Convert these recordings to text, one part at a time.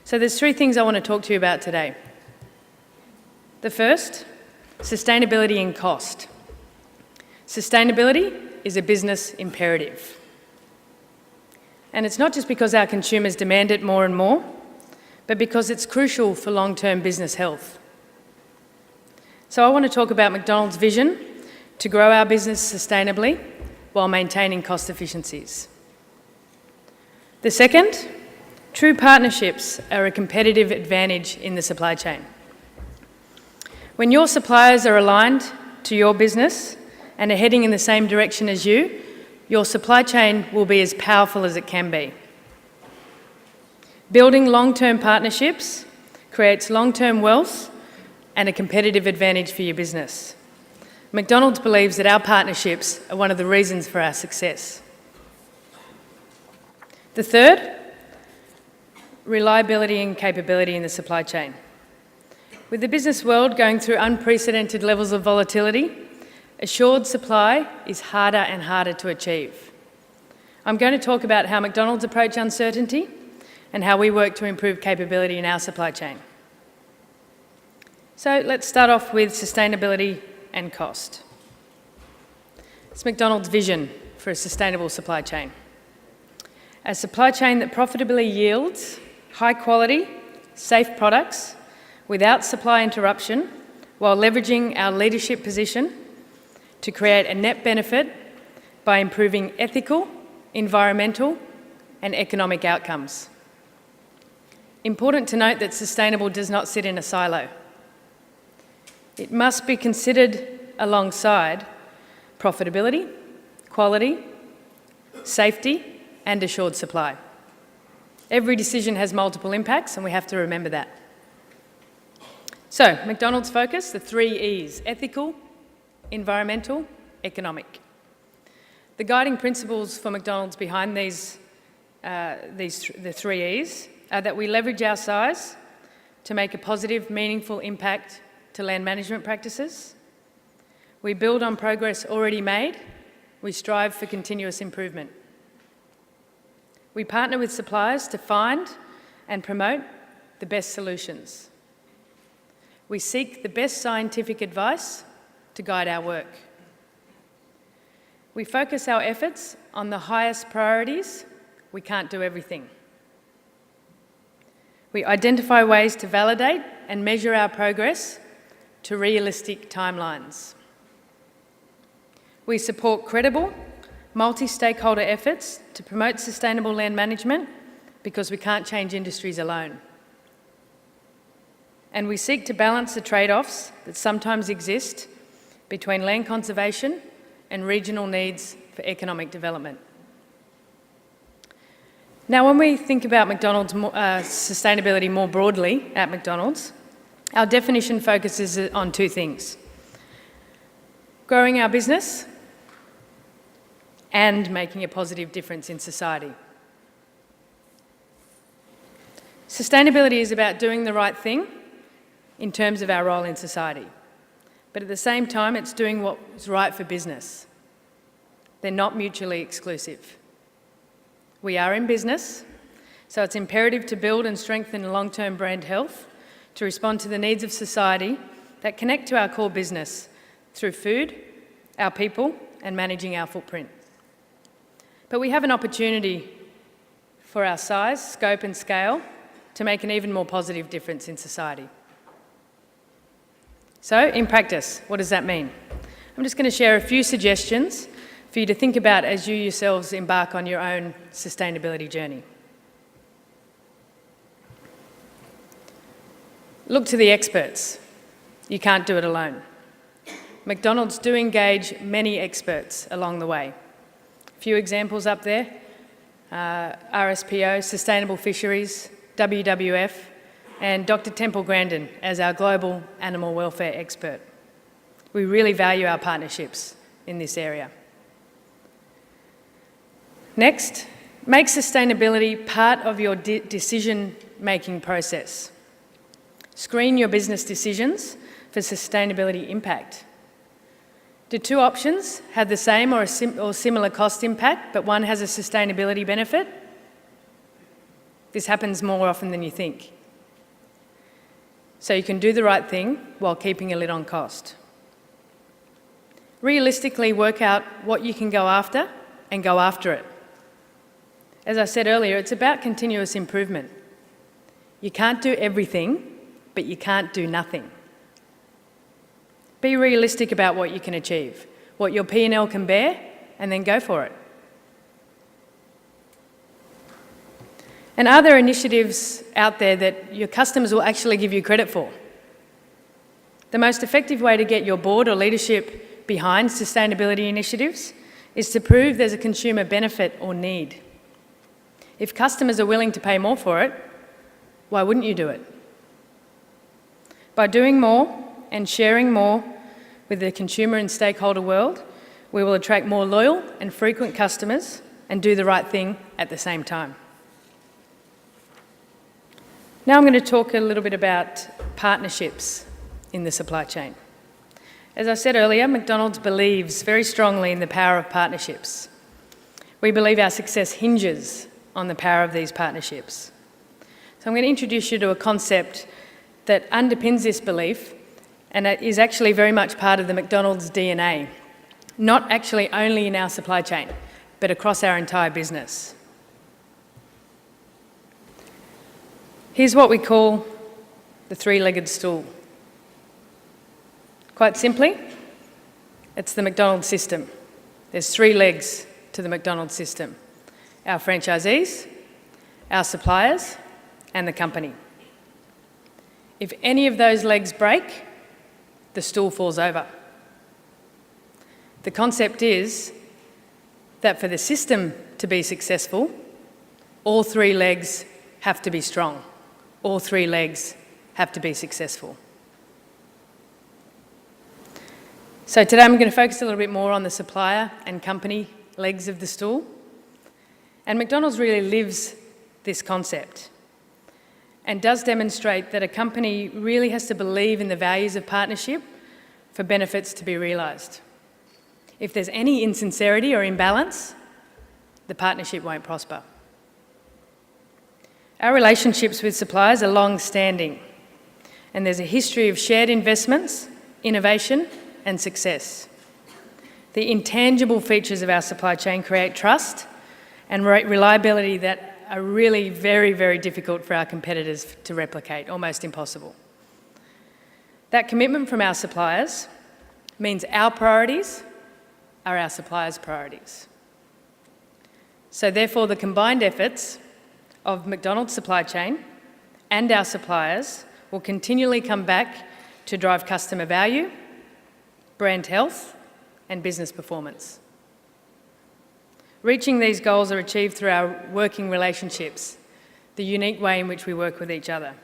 So there's three things I want to talk to you about today. The first, sustainability and cost. Sustainability is a business imperative. And it's not just because our consumers demand it more and more, but because it's crucial for long-term business health. So I want to talk about McDonald's vision to grow our business sustainably while maintaining cost efficiencies. The second, true partnerships are a competitive advantage in the supply chain. When your suppliers are aligned to your business and are heading in the same direction as you, your supply chain will be as powerful as it can be. Building long-term partnerships creates long-term wealth and a competitive advantage for your business. McDonald's believes that our partnerships are one of the reasons for our success. The third, reliability and capability in the supply chain. With the business world going through unprecedented levels of volatility, assured supply is harder and harder to achieve. I'm going to talk about how McDonald's approach uncertainty and how we work to improve capability in our supply chain. So let's start off with sustainability and cost. It's McDonald's vision for a sustainable supply chain. A supply chain that profitably yields high quality, safe products without supply interruption, while leveraging our leadership position to create a net benefit by improving ethical, environmental, and economic outcomes. Important to note that sustainable does not sit in a silo. It must be considered alongside profitability, quality, safety, and assured supply. Every decision has multiple impacts, and we have to remember that. So, McDonald's focus, the 3 E's: ethical, environmental, economic. The guiding principles for McDonald's behind the 3 E's are that we leverage our size to make a positive, meaningful impact to land management practices. We build on progress already made. We strive for continuous improvement. We partner with suppliers to find and promote the best solutions. We seek the best scientific advice to guide our work. We focus our efforts on the highest priorities. We can't do everything. We identify ways to validate and measure our progress to realistic timelines. We support credible, multi-stakeholder efforts to promote sustainable land management because we can't change industries alone. And we seek to balance the trade-offs that sometimes exist between land conservation and regional needs for economic development. Now, when we think about McDonald's sustainability more broadly at McDonald's, our definition focuses on 2 things: growing our business and making a positive difference in society. Sustainability is about doing the right thing in terms of our role in society. But at the same time, it's doing what's right for business. They're not mutually exclusive. We are in business, so it's imperative to build and strengthen long-term brand health to respond to the needs of society that connect to our core business through food, our people, and managing our footprint. But we have an opportunity for our size, scope, and scale to make an even more positive difference in society. So, in practice, what does that mean? I'm just going to share a few suggestions for you to think about as you yourselves embark on your own sustainability journey. Look to the experts. You can't do it alone. McDonald's do engage many experts along the way. A few examples up there: RSPO, Sustainable Fisheries, WWF, and Dr. Temple Grandin as our global animal welfare expert. We really value our partnerships in this area. Next, make sustainability part of your decision-making process. Screen your business decisions for sustainability impact. Do 2 options have the same or similar cost impact, but one has a sustainability benefit? This happens more often than you think. so you can do the right thing while keeping a lid on cost. Realistically, work out what you can go after and go after it. As I said earlier, it's about continuous improvement. You can't do everything, but you can't do nothing. Be realistic about what you can achieve, what your P&L can bear, and then go for it. And are there initiatives out there that your customers will actually give you credit for? The most effective way to get your board or leadership behind sustainability initiatives is to prove there's a consumer benefit or need. If customers are willing to pay more for it, why wouldn't you do it? By doing more and sharing more with the consumer and stakeholder world, we will attract more loyal and frequent customers and do the right thing at the same time. Now I'm going to talk a little bit about partnerships in the supply chain. As I said earlier, McDonald's believes very strongly in the power of partnerships. We believe our success hinges on the power of these partnerships. So I'm going to introduce you to a concept that underpins this belief, and it is actually very much part of the McDonald's DNA, not actually only in our supply chain, but across our entire business. Here's what we call the three-legged stool. Quite simply, it's the McDonald's system. There's three legs to the McDonald's system: our franchisees, our suppliers, and the company. If any of those legs break, the stool falls over. The concept is that for the system to be successful, all three legs have to be strong. All three legs have to be successful. So today I'm going to focus a little bit more on the supplier and company legs of the stool. And McDonald's really lives this concept and does demonstrate that a company really has to believe in the values of partnership for benefits to be realised. If there's any insincerity or imbalance, the partnership won't prosper. Our relationships with suppliers are long-standing, and there's a history of shared investments, innovation, and success. The intangible features of our supply chain create trust and reliability that are really very, very difficult for our competitors to replicate, almost impossible. That commitment from our suppliers means our priorities are our suppliers' priorities. So therefore, the combined efforts of McDonald's supply chain and our suppliers will continually come back to drive customer value, brand health, and business performance. Reaching these goals are achieved through our working relationships, the unique way in which we work with each other.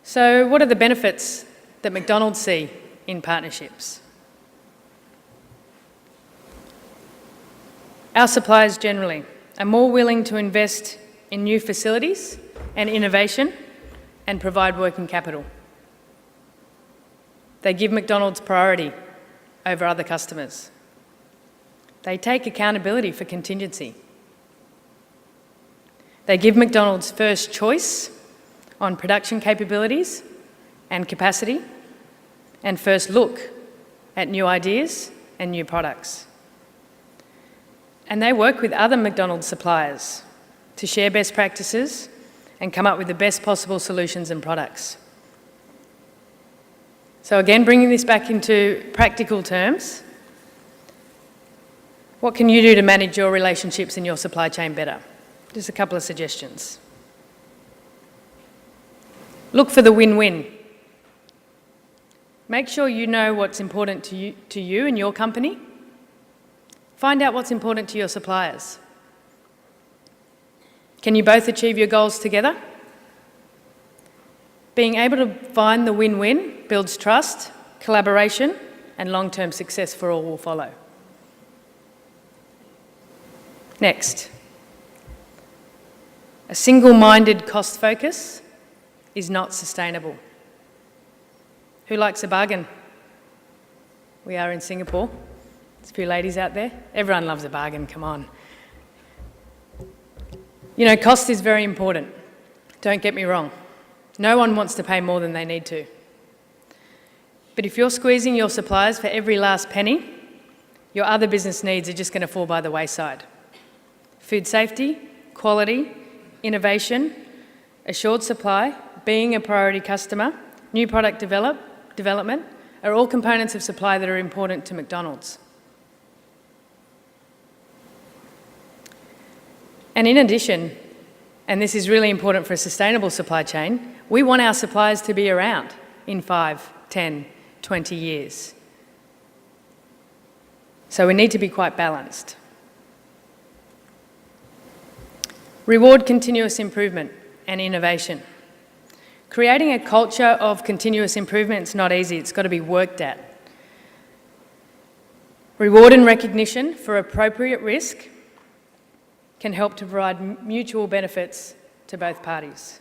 So what are the benefits that McDonald's see in partnerships? Our suppliers generally are more willing to invest in new facilities and innovation and provide working capital. They give McDonald's priority over other customers. They take accountability for contingency. They give McDonald's first choice on production capabilities and capacity, and first look at new ideas and new products. And they work with other McDonald's suppliers to share best practices and come up with the best possible solutions and products. So again, bringing this back into practical terms, what can you do to manage your relationships in your supply chain better? Just a couple of suggestions. Look for the win-win. Make sure you know what's important to you and your company. Find out what's important to your suppliers. Can you both achieve your goals together? Being able to find the win-win builds trust, collaboration, and long-term success for all will follow. Next, a single-minded cost focus is not sustainable. Who likes a bargain? We are in Singapore. There's a few ladies out there. Everyone loves a bargain, come on. You know, cost is very important. Don't get me wrong. No one wants to pay more than they need to. But if you're squeezing your suppliers for every last penny, your other business needs are just going to fall by the wayside. Food safety, quality, innovation, assured supply, being a priority customer, new product development are all components of supply that are important to McDonald's. And in addition, and this is really important for a sustainable supply chain, we want our suppliers to be around in 5, 10, 20 years. So we need to be quite balanced. Reward continuous improvement and innovation. Creating a culture of continuous improvement is not easy, it's got to be worked at. Reward and recognition for appropriate risk can help to provide mutual benefits to both parties.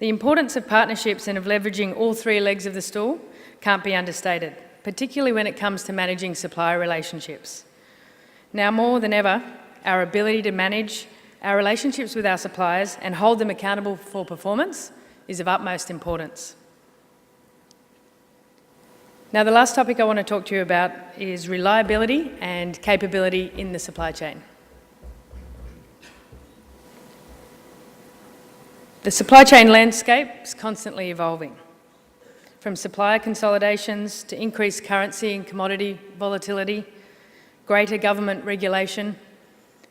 The importance of partnerships and of leveraging all three legs of the stool can't be understated, particularly when it comes to managing supplier relationships. Now more than ever, our ability to manage our relationships with our suppliers and hold them accountable for performance is of utmost importance. Now, the last topic I want to talk to you about is reliability and capability in the supply chain. The supply chain landscape is constantly evolving, from supplier consolidations to increased currency and commodity volatility, greater government regulation,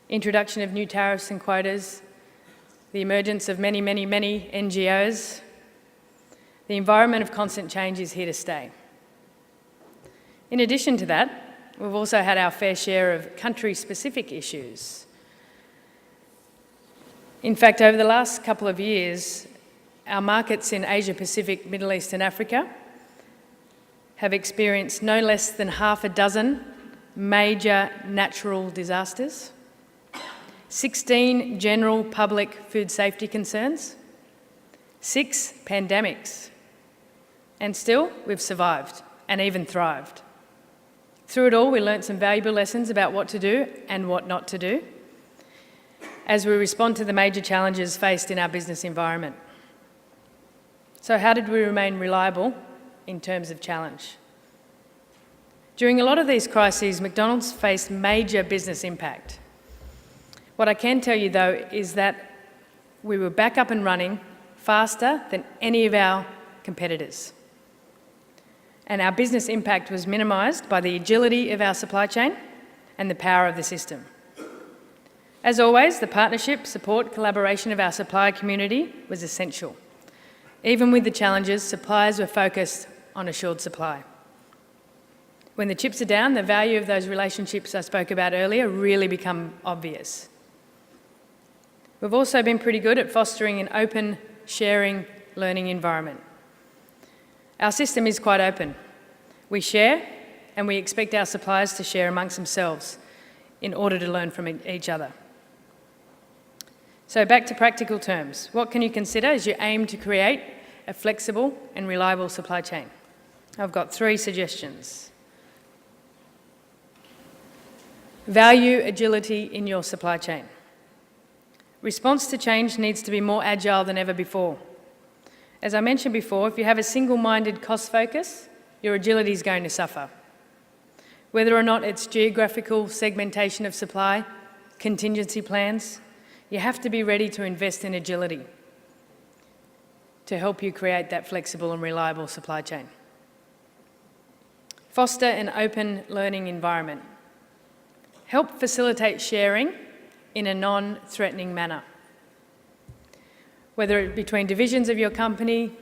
introduction of new tariffs and quotas, the emergence of many NGOs. The environment of constant change is here to stay. In addition to that, we've also had our fair share of country-specific issues. In fact, over the last couple of years, our markets in Asia Pacific, Middle East and Africa have experienced no less than half a dozen major natural disasters, 16 general public food safety concerns, 6 pandemics, and still we've survived and even thrived. Through it all, we learnt some valuable lessons about what to do and what not to do as we respond to the major challenges faced in our business environment. So how did we remain reliable in terms of challenge? During a lot of these crises, McDonald's faced major business impact. What I can tell you, though, is that we were back up and running faster than any of our competitors. And our business impact was minimised by the agility of our supply chain and the power of the system. As always, the partnership, support, collaboration of our supplier community was essential. Even with the challenges, suppliers were focused on assured supply. When the chips are down, the value of those relationships I spoke about earlier really become obvious. We've also been pretty good at fostering an open, sharing, learning environment. Our system is quite open. We share, and we expect our suppliers to share amongst themselves in order to learn from each other. So back to practical terms. What can you consider as you aim to create a flexible and reliable supply chain? I've got 3 suggestions. Value agility in your supply chain. Response to change needs to be more agile than ever before. As I mentioned before, if you have a single-minded cost focus, your agility is going to suffer. Whether or not it's geographical segmentation of supply, contingency plans, you have to be ready to invest in agility to help you create that flexible and reliable supply chain. Foster an open learning environment. Help facilitate sharing in a non-threatening manner. Whether it be between divisions of your company,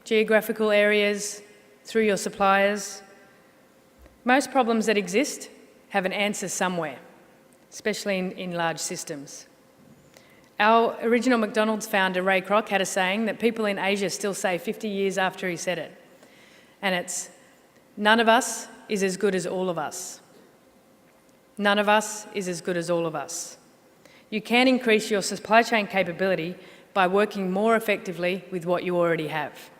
geographical areas, through your suppliers. Most problems that exist have an answer somewhere, especially in large systems. Our original McDonald's founder, Ray Kroc, had a saying that people in Asia still say 50 years after he said it. And it's, none of us is as good as all of us. None of us is as good as all of us. You can increase your supply chain capability by working more effectively with what you already have.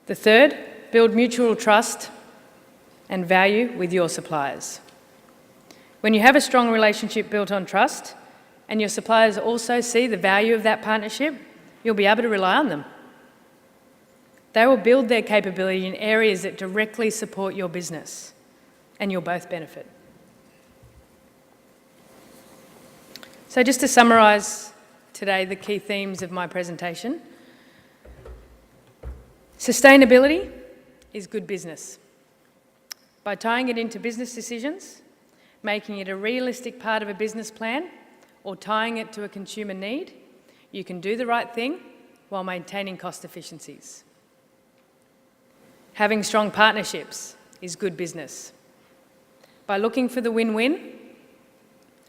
The third, build mutual trust and value with your suppliers. When you have a strong relationship built on trust, and your suppliers also see the value of that partnership, you'll be able to rely on them. They will build their capability in areas that directly support your business, and you'll both benefit. So just to summarise today the key themes of my presentation. Sustainability is good business. By tying it into business decisions, making it a realistic part of a business plan, or tying it to a consumer need, you can do the right thing while maintaining cost efficiencies. Having strong partnerships is good business. By looking for the win-win,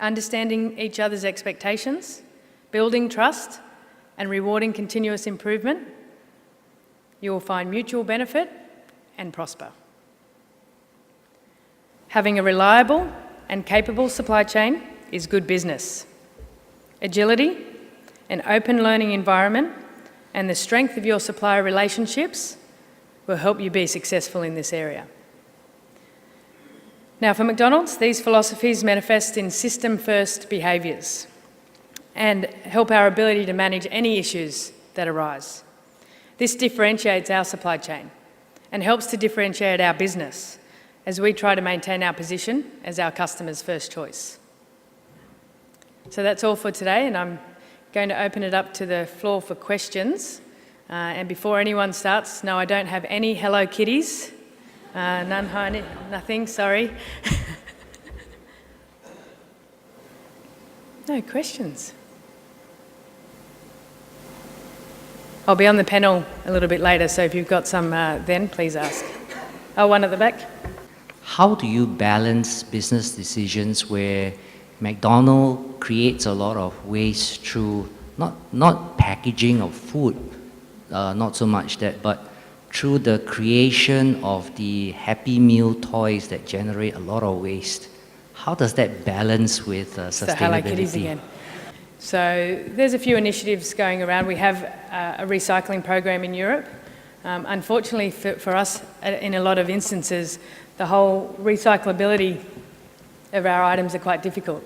understanding each other's expectations, building trust, and rewarding continuous improvement, you will find mutual benefit and prosper. Having a reliable and capable supply chain is good business. Agility, an open learning environment, and the strength of your supplier relationships will help you be successful in this area. Now, for McDonald's, these philosophies manifest in system-first behaviours and help our ability to manage any issues that arise. This differentiates our supply chain and helps to differentiate our business as we try to maintain our position as our customers' first choice. So that's all for today, and I'm going to open it up to the floor for questions. And before anyone starts, no, I don't have any Hello Kitties. None, nothing, sorry. No questions. I'll be on the panel a little bit later, so if you've got some then, please ask. Oh, one at the back. How do you balance business decisions where McDonald creates a lot of waste through not packaging of food, not so much that, but through the creation of the Happy Meal toys that generate a lot of waste? How does that balance with sustainability? So Hello Kitties again. So there's a few initiatives going around. We have a recycling program in Europe. Unfortunately for us, in a lot of instances, the whole recyclability of our items are quite difficult.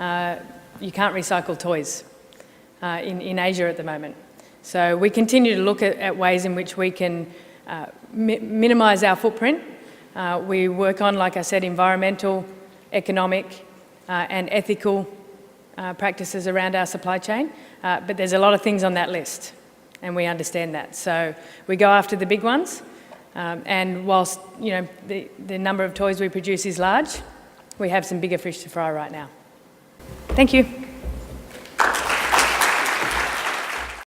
You can't recycle toys in Asia at the moment. So we continue to look at ways in which we can minimise our footprint. We work on, like I said, environmental, economic and ethical practices around our supply chain, but there's a lot of things on that list, and we understand that. So we go after the big ones, and whilst the number of toys we produce is large, we have some bigger fish to fry right now. Thank you.